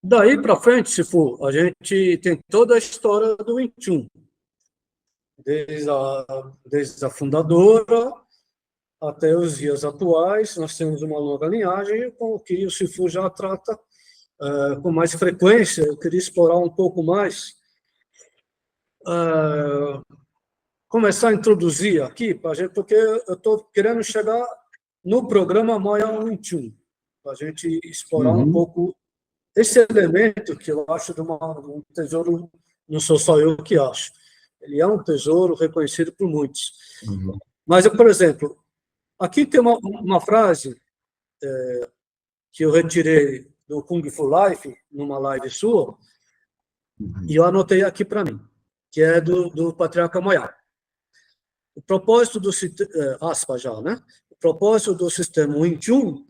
Daí para frente, se for, a gente tem toda a história do Wing Chun, desde a fundadora até os dias atuais. Nós temos uma longa linhagem com o que o Sifu já trata com mais frequência. Eu queria explorar um pouco mais, começar a introduzir aqui, pra gente, porque eu estou querendo chegar no programa Maya Wing Chun, para a gente explorar um pouco esse elemento que eu acho de um tesouro, não sou só eu que acho. Ele é um tesouro reconhecido por muitos. Mas, por exemplo, aqui tem uma frase que eu retirei do Kung Fu Life, numa live sua, e eu anotei aqui para mim, que é do Patriarca Moyá. O propósito do aspas já, né? O propósito do sistema Wing Chun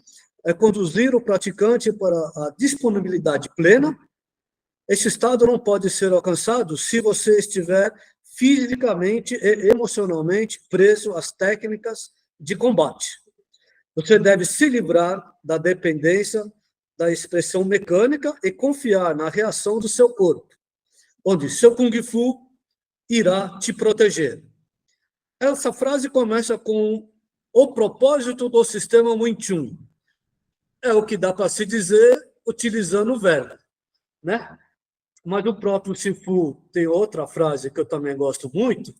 é conduzir o praticante para a disponibilidade plena. Esse estado não pode ser alcançado se você estiver fisicamente e emocionalmente preso às técnicas de combate. Você deve se livrar da dependência da expressão mecânica e confiar na reação do seu corpo, onde seu Kung Fu irá te proteger. Essa frase começa com o propósito do sistema Wing Chun. É o que dá para se dizer utilizando o verbo, né? Mas o próprio Sifu tem outra frase que eu também gosto muito,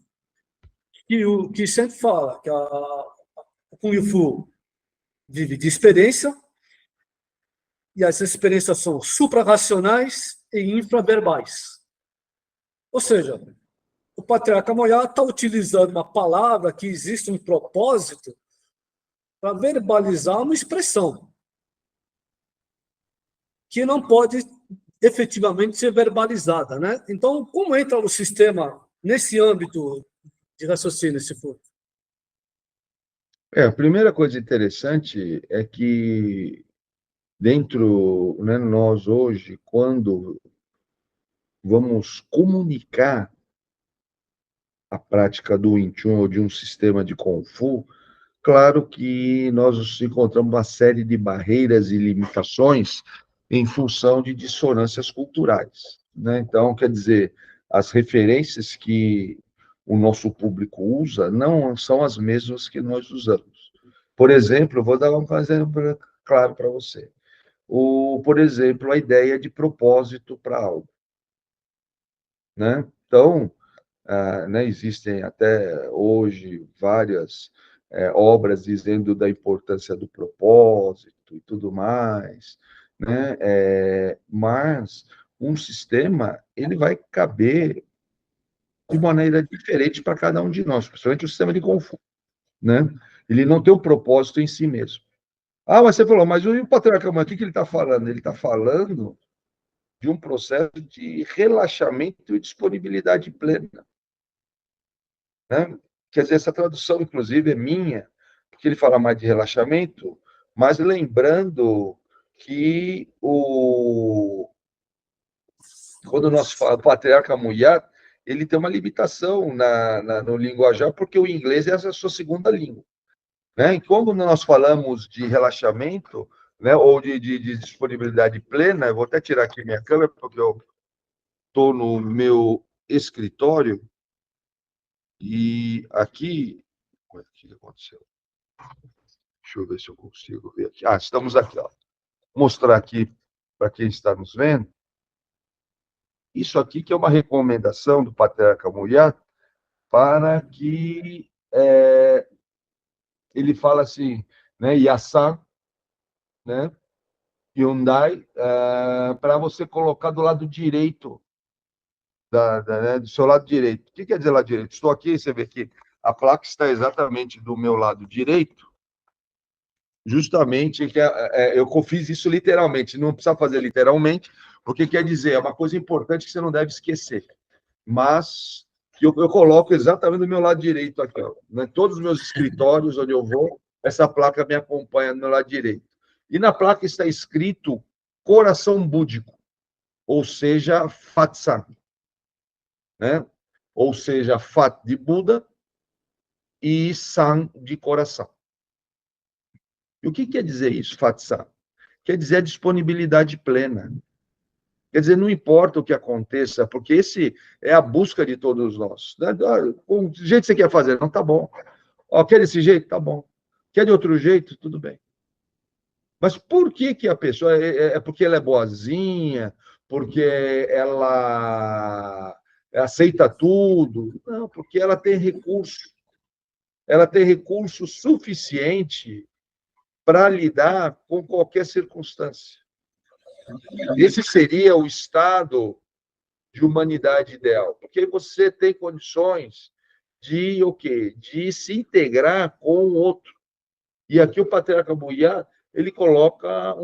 que sempre fala que o Kung Fu vive de experiência, e as experiências são suprarracionais e infraverbais. Ou seja, o Patriarca Moyá está utilizando uma palavra que existe um propósito para verbalizar uma expressão que não pode efetivamente ser verbalizada, né? Então, como entra o sistema nesse âmbito de raciocínio, se for? A primeira coisa interessante é que dentro, né, nós hoje, quando vamos comunicar a prática do Wing Chun ou de um sistema de Kung Fu, claro que nós encontramos uma série de barreiras e limitações em função de dissonâncias culturais, né? Então, quer dizer, as referências que o nosso público usa não são as mesmas que nós usamos. Por exemplo, vou dar um exemplo claro para você. Por exemplo, a ideia de propósito para algo, né? Então, né, existem até hoje várias obras dizendo da importância do propósito e tudo mais, né? Mas um sistema ele vai caber de maneira diferente para cada um de nós, principalmente o sistema de Kung Fu, né? Ele não tem o propósito em si mesmo. Mas você falou, mas o Patriarca, o que ele está falando? Ele está falando de um processo de relaxamento e disponibilidade plena, né? Quer dizer, essa tradução, inclusive, é minha, porque ele fala mais de relaxamento, mas lembrando que quando nós falamos Patriarca Mulher, ele tem uma limitação no linguajar, porque o inglês é a sua segunda língua, né? E quando nós falamos de relaxamento, né, ou de disponibilidade plena, eu vou até tirar aqui minha câmera, porque eu estou no meu escritório, e aqui... O que aconteceu? Deixa eu ver se eu consigo ver aqui. Estamos aqui, ó. Vou mostrar aqui para quem está nos vendo. Isso aqui que é uma recomendação do Patriarca Mulher para que ele fala assim, né, Yasan, né, Hyundai, para você colocar do lado direito, né, do seu lado direito. O que quer dizer lado direito? Estou aqui, você vê que a placa está exatamente do meu lado direito, justamente que eu fiz isso literalmente, não precisa fazer literalmente, porque quer dizer, é uma coisa importante que você não deve esquecer. Mas que eu coloco exatamente do meu lado direito aqui, ó, né? Todos os meus escritórios onde eu vou, essa placa me acompanha do meu lado direito. E na placa está escrito coração búdico, ou seja, Fatsan, né? Ou seja, Fat de Buda e San de coração. E o que quer dizer isso, Fatsan? Quer dizer a disponibilidade plena. Quer dizer, não importa o que aconteça, porque esse é a busca de todos nós. O jeito que você quer fazer, não, tá bom. Ó, quer desse jeito? Tá bom. Quer de outro jeito? Tudo bem. Mas por que que a pessoa... É porque ela é boazinha? Porque ela aceita tudo? Não, porque ela tem recurso. Ela tem recurso suficiente para lidar com qualquer circunstância. Esse seria o estado de humanidade ideal, porque você tem condições de o quê? De se integrar com o outro. E aqui o patriarca Buiá, ele coloca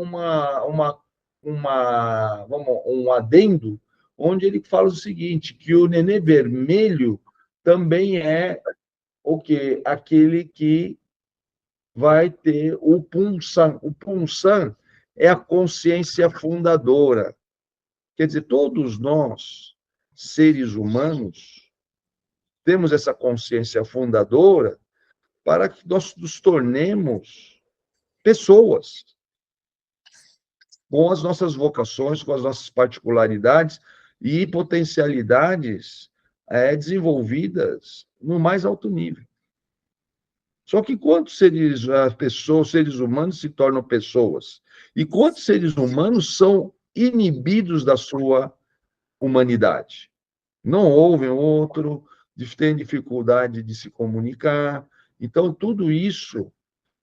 um adendo, onde ele fala o seguinte, que o nenê vermelho também é o quê? Aquele que vai ter o Punsan. O Punsan é a consciência fundadora. Quer dizer, todos nós, seres humanos, temos essa consciência fundadora para que nós nos tornemos pessoas, com as nossas vocações, com as nossas particularidades e potencialidades desenvolvidas no mais alto nível. Só que quantos seres humanos se tornam pessoas? E quantos seres humanos são inibidos da sua humanidade? Não ouvem o outro, têm dificuldade de se comunicar. Então, tudo isso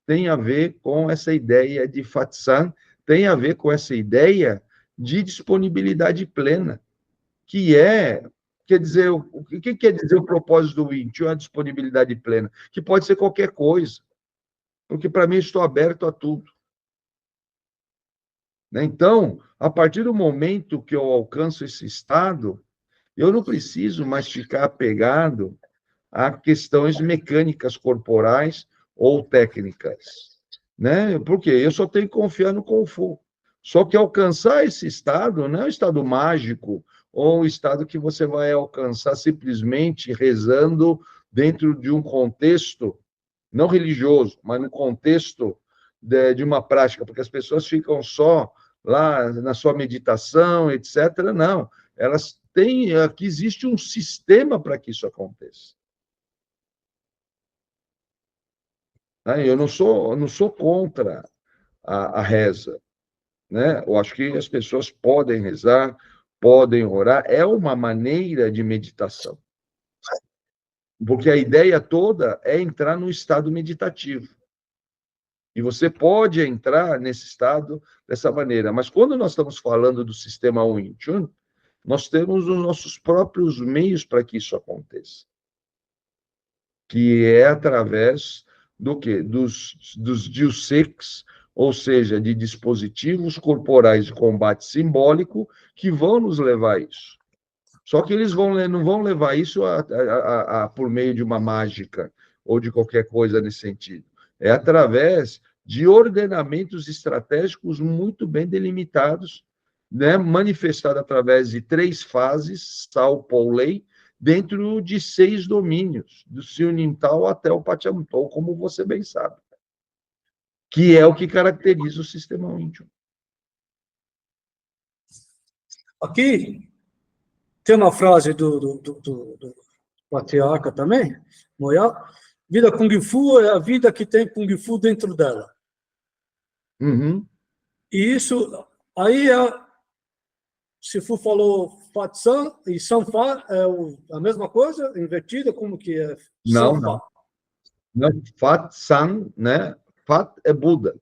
tem a ver com essa ideia de Fatsan, tem a ver com essa ideia de disponibilidade plena, que quer dizer, o que quer dizer o propósito do Wing Chun, a disponibilidade plena? Que pode ser qualquer coisa, porque para mim estou aberto a tudo. Então, a partir do momento que eu alcanço esse estado, eu não preciso mais ficar apegado a questões mecânicas corporais ou técnicas, né? Porque eu só tenho que confiar no Kung Fu. Só que alcançar esse estado não é um estado mágico ou um estado que você vai alcançar simplesmente rezando dentro de um contexto não religioso, mas no contexto de uma prática, porque as pessoas ficam só lá na sua meditação, etc. Não, elas têm, aqui existe um sistema para que isso aconteça. Eu não sou contra a reza, né? Eu acho que as pessoas podem rezar, podem orar, é uma maneira de meditação. Porque a ideia toda é entrar no estado meditativo. E você pode entrar nesse estado dessa maneira. Mas quando nós estamos falando do sistema Wing Chun, nós temos os nossos próprios meios para que isso aconteça. Que é através do quê? Dos Jiu-Seks, ou seja, de dispositivos corporais de combate simbólico que vão nos levar a isso. Só que eles não vão levar isso por meio de uma mágica ou de qualquer coisa nesse sentido. É através de ordenamentos estratégicos muito bem delimitados, né, manifestado através de 3 fases, Sao Paulei, dentro de 6 domínios, do Sionintal até o Pachamtol, como você bem sabe, que é o que caracteriza o sistema índio. Aqui tem uma frase do patriarca também, Moyá: vida Kung Fu é a vida que tem Kung Fu dentro dela. Uhum. E isso, aí, Sifu falou Fatsan e Sanfa é a mesma coisa, invertida, como que é? Não. Fat San, né? Fat é Buda,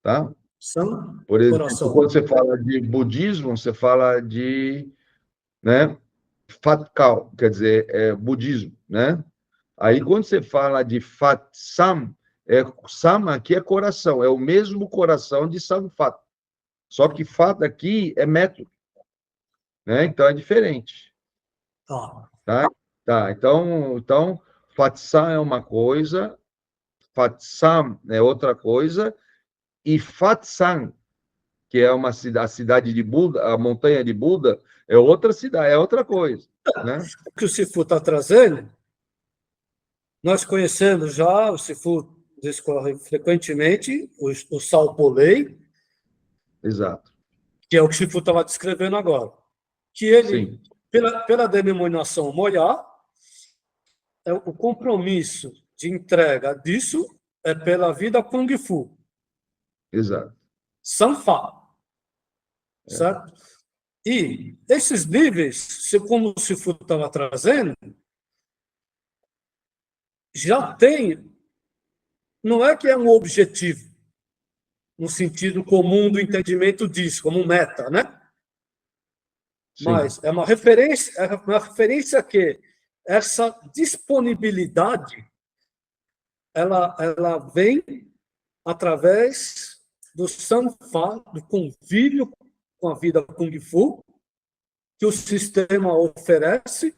tá? San, Por exemplo, coração. quando você fala de budismo, você fala de, né? Fat Cow, quer dizer, budismo, né? Aí, quando você fala de Fat Sam, Sam aqui é coração, é o mesmo coração de Samfat. Só que Fat aqui é método, né? Então é diferente. Tá? Então Fat Sam é uma coisa, Fat Sam é outra coisa, e Fat Sam, que é a cidade de Buda, a montanha de Buda, é outra cidade, é outra coisa, né? O que o Sifu está trazendo, nós conhecemos já, o Sifu discorre frequentemente, o Sao Paulei. Exato. que é o que o Shifu estava descrevendo agora. Que ele, Sim. pela denominação Moyá, o compromisso de entrega disso é pela vida Kung Fu. Exato. Sanfa. Certo? E esses níveis, como o Shifu estava trazendo, já tem, não é que é um objetivo, no sentido comum do entendimento disso, como meta, né? Sim. Mas é uma referência que essa disponibilidade ela vem através do sanfa, do convívio com a vida Kung Fu, que o sistema oferece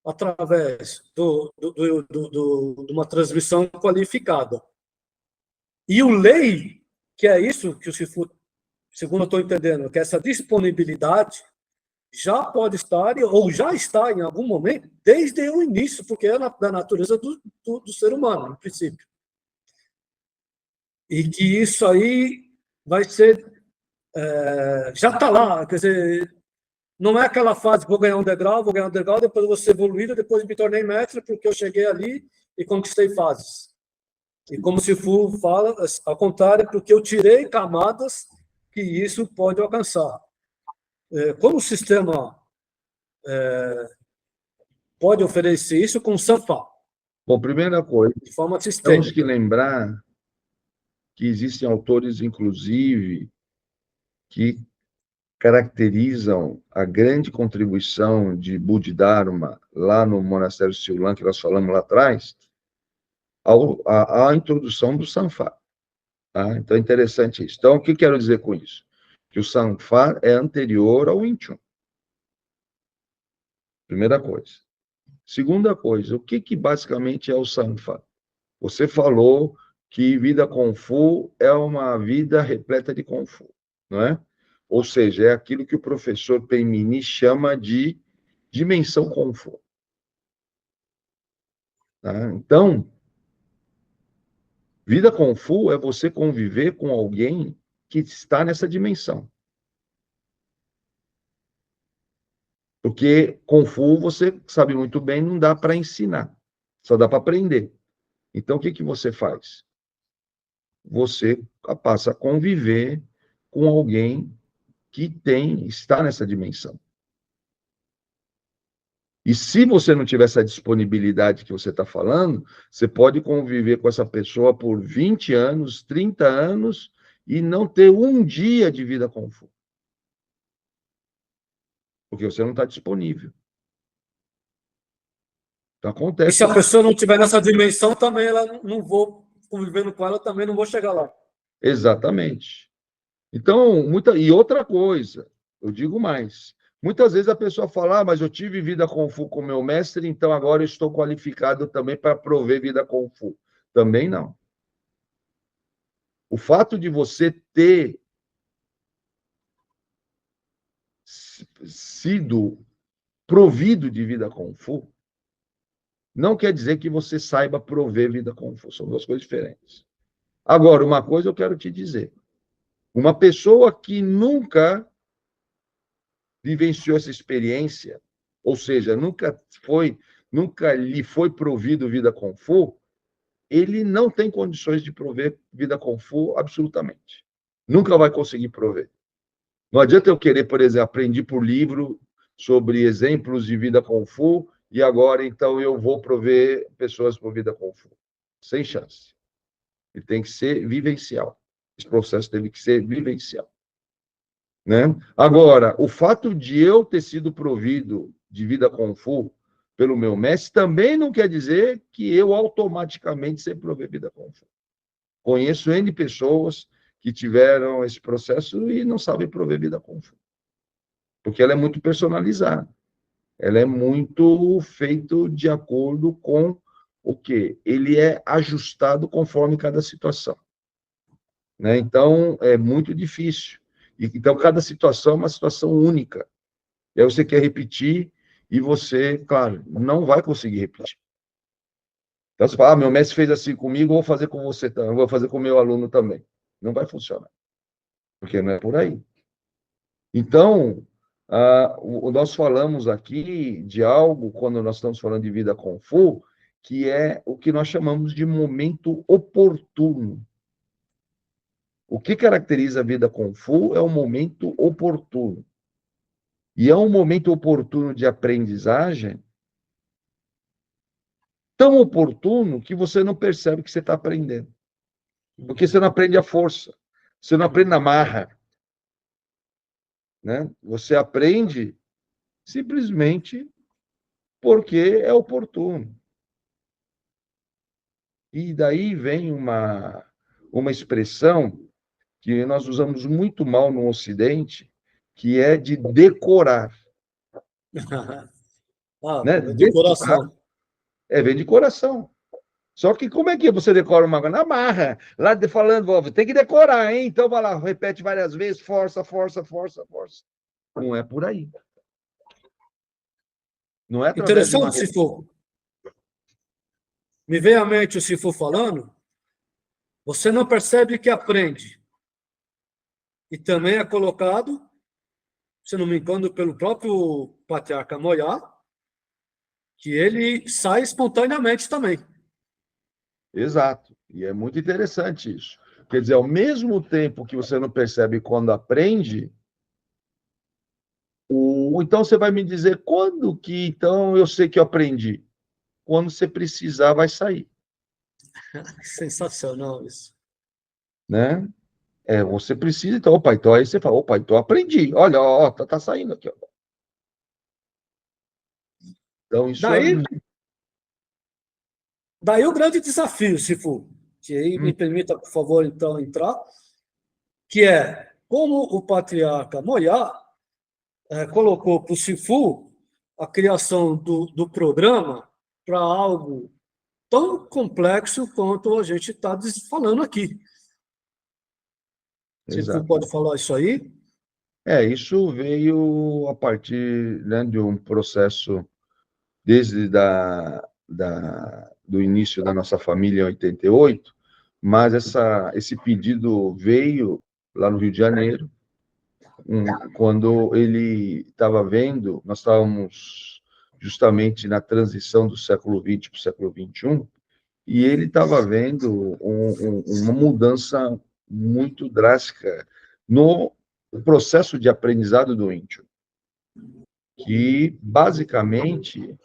através de uma transmissão qualificada. E o lei, que é isso que o Shifu, segundo eu estou entendendo, que essa disponibilidade já pode estar, ou já está em algum momento, desde o início, porque é da natureza do ser humano, no princípio. E que isso aí vai ser. Já está lá, quer dizer, não é aquela fase, vou ganhar um degrau, depois vou ser evoluído, depois me tornei mestre, porque eu cheguei ali e conquistei fases. E como se Fu fala, ao contrário, porque eu tirei camadas que isso pode alcançar. Como o sistema pode oferecer isso com Sanfa, Bom, primeira coisa, de forma temos sistêmica. que lembrar que existem autores, inclusive, que caracterizam a grande contribuição de Bodhidharma lá no monastério Siulan, que nós falamos lá atrás, à introdução do Sanfa. Tá? Então, é interessante isso. Então, o que quero dizer com isso? Que o Sanfa é anterior ao Wing Chun. Primeira coisa. Segunda coisa, o que basicamente é o Sanfa? Você falou que vida Kung Fu é uma vida repleta de Kung Fu, não é? Ou seja, é aquilo que o professor Penmini chama de dimensão Kung Fu. Tá? Então, vida Kung Fu é você conviver com alguém que está nessa dimensão. Porque Kung Fu, você sabe muito bem, não dá para ensinar, só dá para aprender. Então, o que você faz? Você passa a conviver com alguém que está nessa dimensão. E se você não tiver essa disponibilidade que você está falando, você pode conviver com essa pessoa por 20 anos, 30 anos, e não ter um dia de vida Kung Fu. Porque você não está disponível. Então, E acontece. se a pessoa não estiver nessa dimensão, também ela não vou, convivendo com ela, também não vou chegar lá. Exatamente. Então, e outra coisa, eu digo mais. Muitas vezes a pessoa fala, mas eu tive vida Kung Fu com meu mestre, então agora eu estou qualificado também para prover vida Kung Fu. Também não. O fato de você ter sido provido de vida Kung Fu não quer dizer que você saiba prover vida Kung Fu. São duas coisas diferentes. Agora, uma coisa eu quero te dizer. Uma pessoa que nunca vivenciou essa experiência, ou seja, nunca lhe foi provido vida Kung Fu, ele não tem condições de prover vida Kung Fu absolutamente. Nunca vai conseguir prover. Não adianta eu querer, por exemplo, aprendi por livro sobre exemplos de vida Kung Fu e agora, então, eu vou prover pessoas por vida Kung Fu. Sem chance. Ele tem que ser vivencial. Esse processo teve que ser vivencial. Né? Agora, o fato de eu ter sido provido de vida Kung Fu pelo meu mestre também não quer dizer que eu automaticamente sei prover vida Kung Fu. Conheço N pessoas que tiveram esse processo e não sabem prover vida Kung Fu. Porque ela é muito personalizada. Ela é muito feito de acordo com o quê? Ele é ajustado conforme cada situação. Né? Então, é muito difícil. Então, cada situação é uma situação única. E aí você quer repetir e você, claro, não vai conseguir repetir. Então, você fala, meu mestre fez assim comigo, vou fazer com você também, vou fazer com o meu aluno também. Não vai funcionar. Porque não é por aí. Então, nós falamos aqui de algo, quando nós estamos falando de vida Kung Fu, que é o que nós chamamos de momento oportuno. O que caracteriza a vida Kung Fu é o momento oportuno. E é um momento oportuno de aprendizagem tão oportuno que você não percebe que você está aprendendo. Porque você não aprende à força, você não aprende na marra. Né? Você aprende simplesmente porque é oportuno. E daí vem uma expressão que nós usamos muito mal no Ocidente, que é de decorar. Né? De coração. Vem de coração. Só que como é que você decora uma coisa? Na marra. Lá falando, tem que decorar, hein? Então vai lá, repete várias vezes, força, força, força, força. Não é por aí. Não é através de uma... Interessante, se for. Me veio à mente o Sifu falando, você não percebe que aprende. E também é colocado, se não me engano, pelo próprio patriarca Moyá, que ele sai espontaneamente também. Exato. E é muito interessante isso. Quer dizer, ao mesmo tempo que você não percebe quando aprende, então você vai me dizer quando que então eu sei que eu aprendi? Quando você precisar, vai sair. Sensacional isso. Né? Você precisa, então, opa, então aí você fala, opa, então aprendi. Olha, ó, tá saindo aqui, ó. Então, isso daí o grande desafio, Sifu, que aí me permita, por favor, então, entrar, que é como o patriarca Moyá colocou para o Sifu a criação do programa para algo tão complexo quanto a gente está falando aqui. Sifu pode falar isso aí? Isso veio a partir, né, de um processo desde do início da nossa família em 88, mas esse pedido veio lá no Rio de Janeiro, quando ele estava vendo, nós estávamos justamente na transição do século XX para o século XXI, e ele estava vendo uma mudança muito drástica no processo de aprendizado do índio, que basicamente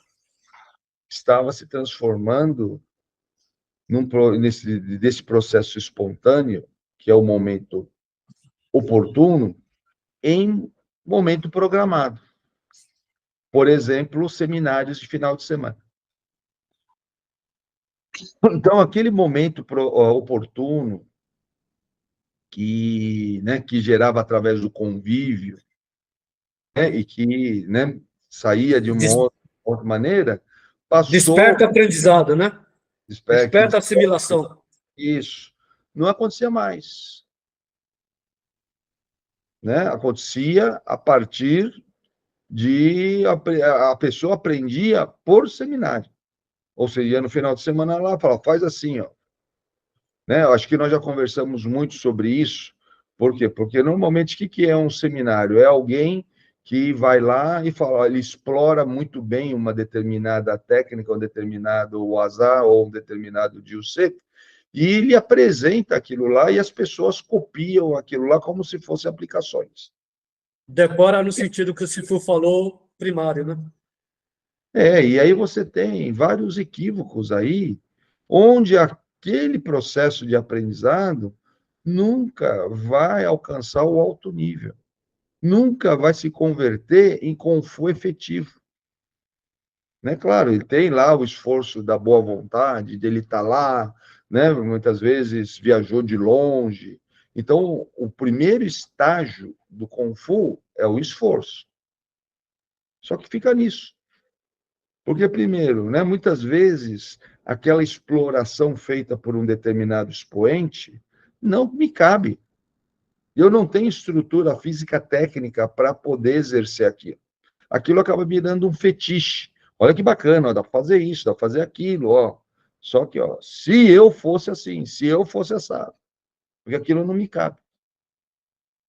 estava se transformando desse processo espontâneo, que é o momento oportuno, em momento programado. Por exemplo, seminários de final de semana. Então, aquele momento oportuno, que gerava através do convívio, e que saía de uma outra maneira, passou... Desperta aprendizado, né? Desperta assimilação. Isso. Não acontecia mais. Né? Acontecia a partir de... A pessoa aprendia por seminário. Ou seja, no final de semana ela fala, faz assim, ó. Né? Eu acho que nós já conversamos muito sobre isso. Por quê? Porque normalmente o que é um seminário? É alguém que vai lá e fala, ele explora muito bem uma determinada técnica, um determinado waza ou um determinado jiu-jitsu, e ele apresenta aquilo lá e as pessoas copiam aquilo lá como se fossem aplicações. Decora no sentido que o Sifu falou, primário, né? E aí você tem vários equívocos aí, onde aquele processo de aprendizado nunca vai alcançar o alto nível, nunca vai se converter em Kung Fu efetivo. Né? Claro, ele tem lá o esforço da boa vontade, dele estar lá, né? Muitas vezes viajou de longe. Então, o primeiro estágio do Kung Fu é o esforço. Só que fica nisso. Porque, primeiro, né, muitas vezes, aquela exploração feita por um determinado expoente não me cabe. Eu não tenho estrutura física técnica para poder exercer aquilo. Aquilo acaba virando um fetiche. Olha que bacana, ó, dá para fazer isso, dá para fazer aquilo, ó. Só que, ó, se eu fosse assim, se eu fosse assado, porque aquilo não me cabe.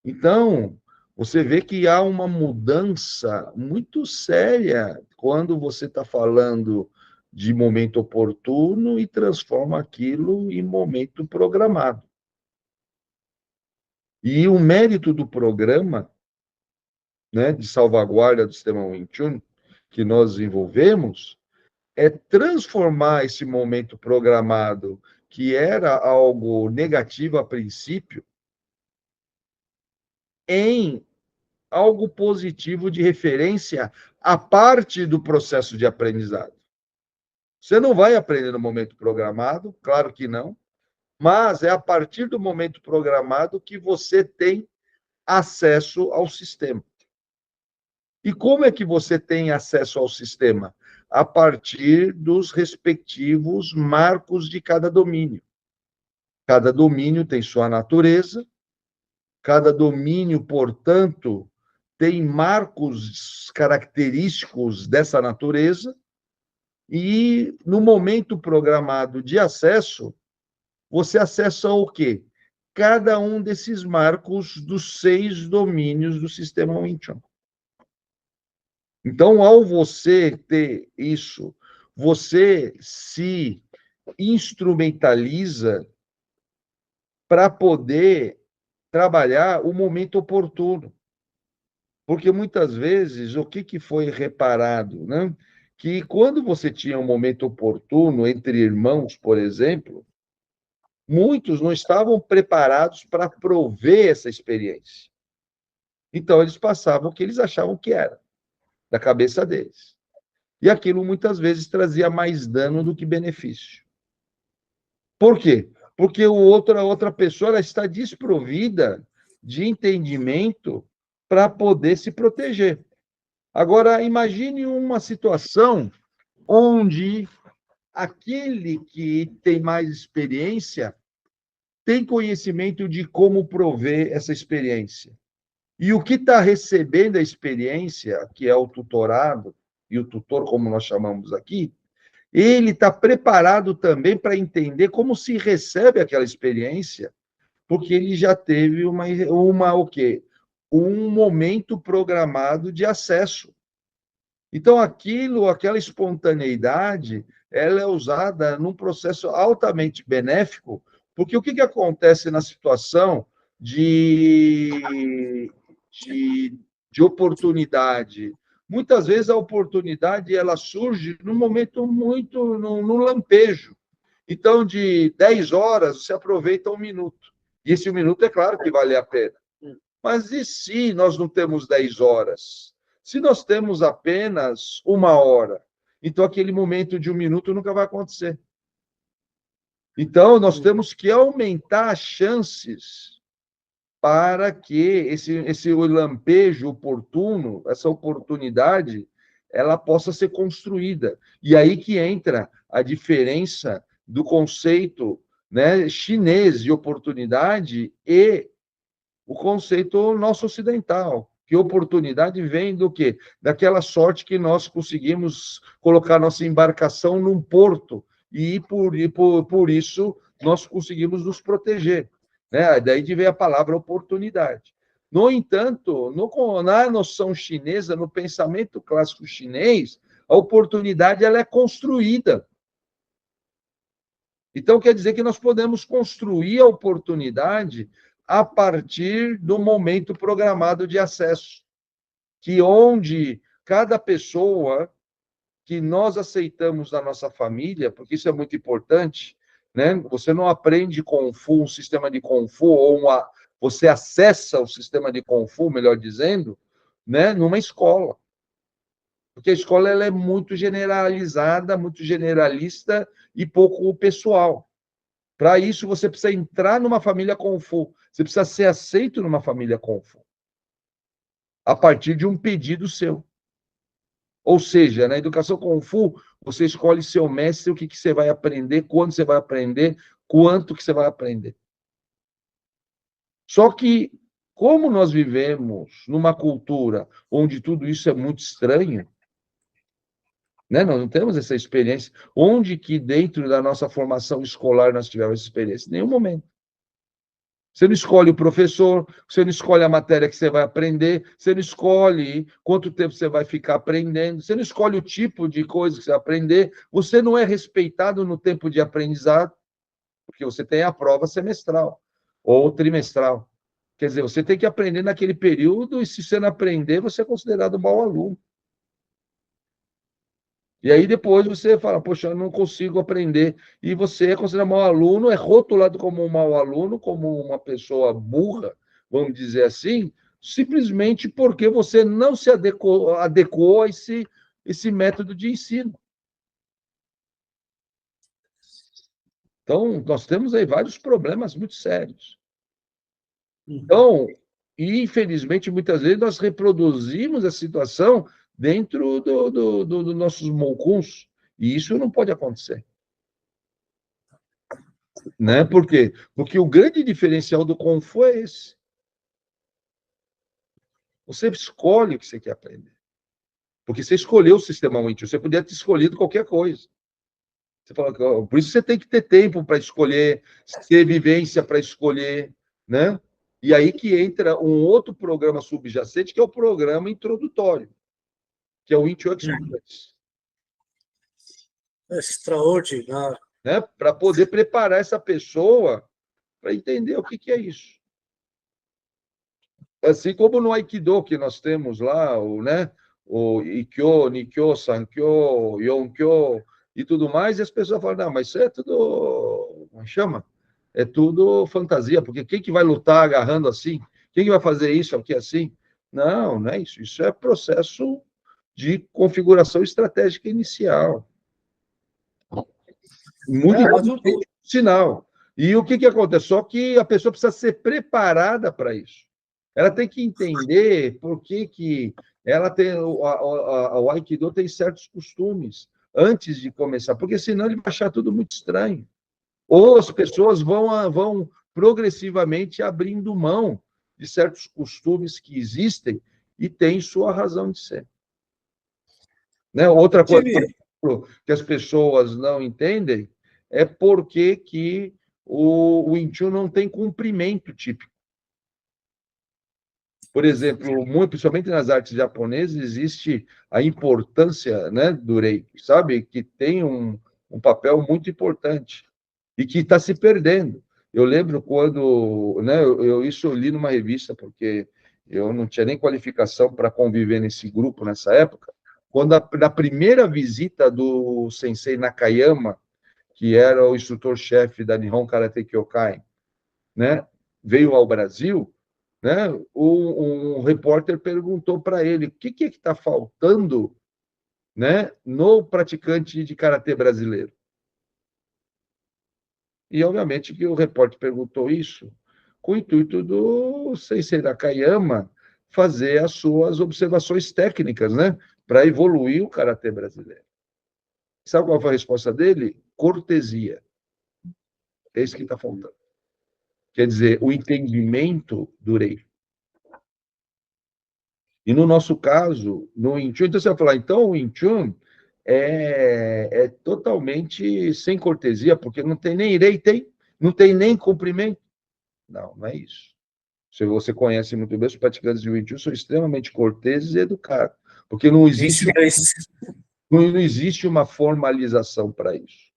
Então, você vê que há uma mudança muito séria quando você está falando de momento oportuno e transforma aquilo em momento programado. E o mérito do programa, né, de salvaguarda do sistema Wing que nós desenvolvemos, é transformar esse momento programado, que era algo negativo a princípio, em algo positivo de referência à parte do processo de aprendizado. Você não vai aprender no momento programado, claro que não, mas é a partir do momento programado que você tem acesso ao sistema. E como é que você tem acesso ao sistema? A partir dos respectivos marcos de cada domínio. Cada domínio tem sua natureza, cada domínio, portanto, tem marcos característicos dessa natureza, e no momento programado de acesso, você acessa o quê? Cada um desses marcos dos 6 domínios do sistema Wing Chun. Então, ao você ter isso, você se instrumentaliza para poder trabalhar o momento oportuno. Porque muitas vezes, o que foi reparado, né? Que quando você tinha um momento oportuno entre irmãos, por exemplo, muitos não estavam preparados para prover essa experiência. Então, eles passavam o que eles achavam que era, da cabeça deles. E aquilo muitas vezes trazia mais dano do que benefício. Por quê? Porque a outra pessoa ela está desprovida de entendimento para poder se proteger. Agora, imagine uma situação onde aquele que tem mais experiência tem conhecimento de como prover essa experiência. E o que está recebendo a experiência, que é o tutorado, e o tutor, como nós chamamos aqui, ele está preparado também para entender como se recebe aquela experiência, porque ele já teve o quê? Um momento programado de acesso. Então, aquela espontaneidade, ela é usada num processo altamente benéfico, porque o que acontece na situação de oportunidade? Muitas vezes a oportunidade ela surge num momento muito, num lampejo. Então, de 10 horas, você aproveita 1 minuto. E esse 1 minuto, é claro que vale a pena. Mas e se nós não temos 10 horas? Se nós temos apenas 1 hora, então aquele momento de 1 minuto nunca vai acontecer. Então, nós temos que aumentar as chances para que esse lampejo oportuno, essa oportunidade, ela possa ser construída. E aí que entra a diferença do conceito, né, chinês de oportunidade e o conceito nosso ocidental, que oportunidade vem do quê? Daquela sorte que nós conseguimos colocar nossa embarcação num porto, e por isso nós conseguimos nos proteger. Né? Daí vem a palavra oportunidade. No entanto, na noção chinesa, no pensamento clássico chinês, a oportunidade ela é construída. Então, quer dizer que nós podemos construir a oportunidade a partir do momento programado de acesso, que onde cada pessoa que nós aceitamos na nossa família, porque isso é muito importante, né? Você não aprende Kung Fu, um sistema de Kung Fu, você acessa o sistema de Kung Fu, melhor dizendo, né? Numa escola. Porque a escola ela é muito generalizada, muito generalista e pouco pessoal. Para isso, você precisa entrar numa família Kung Fu. Você precisa ser aceito numa família Kung Fu. A partir de um pedido seu. Ou seja, na educação Kung Fu, você escolhe seu mestre, o que você vai aprender, quando você vai aprender, quanto que você vai aprender. Só que, como nós vivemos numa cultura onde tudo isso é muito estranho, né? Nós não temos essa experiência. Onde que dentro da nossa formação escolar nós tivemos essa experiência? Em nenhum momento. Você não escolhe o professor, você não escolhe a matéria que você vai aprender, você não escolhe quanto tempo você vai ficar aprendendo, você não escolhe o tipo de coisa que você vai aprender, você não é respeitado no tempo de aprendizado, porque você tem a prova semestral ou trimestral. Quer dizer, você tem que aprender naquele período, e se você não aprender, você é considerado mau aluno. E aí depois você fala, poxa, eu não consigo aprender. E você é considerado mau aluno, é rotulado como um mau aluno, como uma pessoa burra, vamos dizer assim, simplesmente porque você não se adequou a esse método de ensino. Então, nós temos aí vários problemas muito sérios. Então, infelizmente, muitas vezes nós reproduzimos a situação dentro dos nossos molcuns, e isso não pode acontecer. Né? Por quê? Porque o grande diferencial do Kung Fu é esse. Você escolhe o que você quer aprender. Porque você escolheu o sistema Wing Chun, você podia ter escolhido qualquer coisa. Você fala, por isso você tem que ter tempo para escolher, ter vivência para escolher, né? E aí que entra um outro programa subjacente, que é o programa introdutório, que é o Wing Chun Express. Extraordinário. Né? Para poder preparar essa pessoa para entender o que é isso. Assim como no Aikido, que nós temos lá, o Ikkyo, Nikkyo, Sankyo, Yonkyo e tudo mais, e as pessoas falam, não, mas isso é tudo, como chama? É tudo fantasia, porque quem que vai lutar agarrando assim? Quem que vai fazer isso aqui assim? Não, não é isso. Isso é processo de configuração estratégica inicial. Muito sinal. E o que acontece? Só que a pessoa precisa ser preparada para isso. Ela tem que entender por que ela tem. O Aikido tem certos costumes antes de começar, porque senão ele vai achar tudo muito estranho. Ou as pessoas vão progressivamente abrindo mão de certos costumes que existem e têm sua razão de ser. Né? Outra coisa que as pessoas não entendem é porque que o Wing Chun não tem comprimento típico. Por exemplo, principalmente nas artes japonesas, existe a importância, né, do Reiki, sabe? Que tem um papel muito importante e que está se perdendo. Eu lembro quando, né, isso eu li numa revista, porque eu não tinha nem qualificação para conviver nesse grupo nessa época, quando na primeira visita do Sensei Nakayama, que era o instrutor-chefe da Nihon Karate Kyokai, né, veio ao Brasil, né, um repórter perguntou para ele o que está faltando, né, no praticante de karatê brasileiro. E, obviamente, que o repórter perguntou isso com o intuito do Sensei Nakayama fazer as suas observações técnicas, né, para evoluir o karatê brasileiro. Sabe qual foi a resposta dele? Cortesia. É isso que está faltando. Quer dizer, o entendimento do rei. E no nosso caso, no Wing Chun, então você vai falar, então o Wing Chun é totalmente sem cortesia, porque não tem nem rei, não tem nem cumprimento. Não, não é isso. Se você conhece muito bem, os praticantes de Wing Chun são extremamente corteses e educados, porque não existe uma formalização para isso.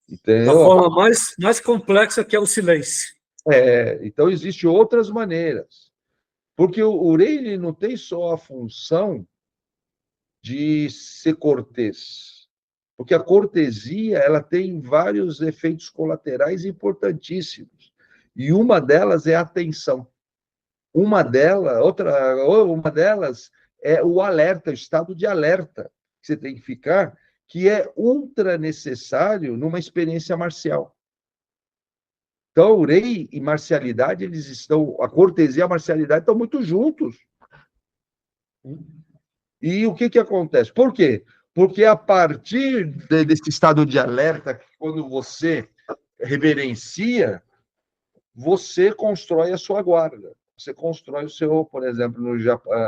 Entendeu? A forma mais complexa que é o silêncio. Então, existem outras maneiras. Porque o rei não tem só a função de ser cortês. Porque a cortesia ela tem vários efeitos colaterais importantíssimos. E uma delas é a atenção. Uma delas é o alerta, o estado de alerta que você tem que ficar, que é ultra necessário numa experiência marcial. Então, o rei e marcialidade, a cortesia e a marcialidade estão muito juntos. E o que acontece? Por quê? Porque a partir desse estado de alerta, quando você reverencia, você constrói a sua guarda. Você constrói o seu, por exemplo,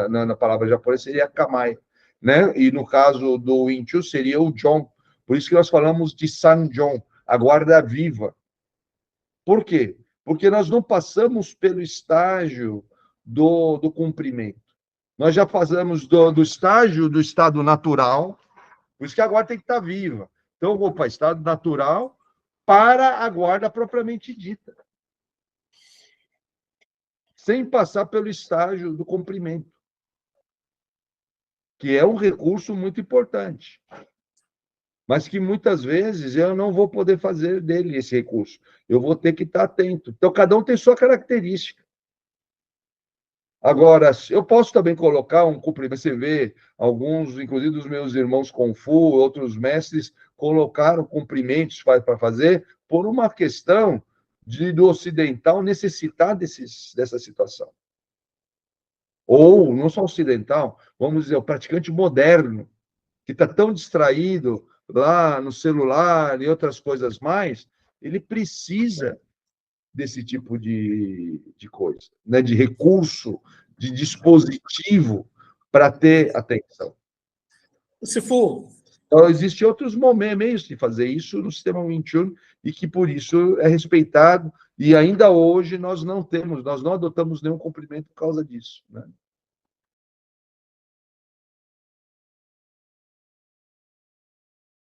na palavra japonesa seria kamai, né? E no caso do Wing Chun seria o Jon. Por isso que nós falamos de Sanjon, a guarda viva. Por quê? porque nós não passamos pelo estágio do cumprimento. Nós já passamos do estágio do estado natural, por isso que a guarda tem que estar viva. Então, eu vou para o estado natural para a guarda propriamente dita, sem passar pelo estágio do cumprimento, que é um recurso muito importante, mas que muitas vezes eu não vou poder fazer dele esse recurso. Eu vou ter que estar atento. Então, cada um tem sua característica. Agora, eu posso também colocar um cumprimento. Você vê, alguns, inclusive dos meus irmãos Kung Fu, outros mestres, colocaram cumprimentos para fazer por uma questão do ocidental necessitar dessa situação. Ou, não só ocidental, vamos dizer, o praticante moderno, que está tão distraído lá no celular e outras coisas mais, ele precisa desse tipo de coisa, né? De recurso, de dispositivo para ter atenção. Se for... Então, existem outros meios de fazer isso no sistema Wing Chun e que, por isso, é respeitado. E ainda hoje nós não adotamos nenhum cumprimento por causa disso, né?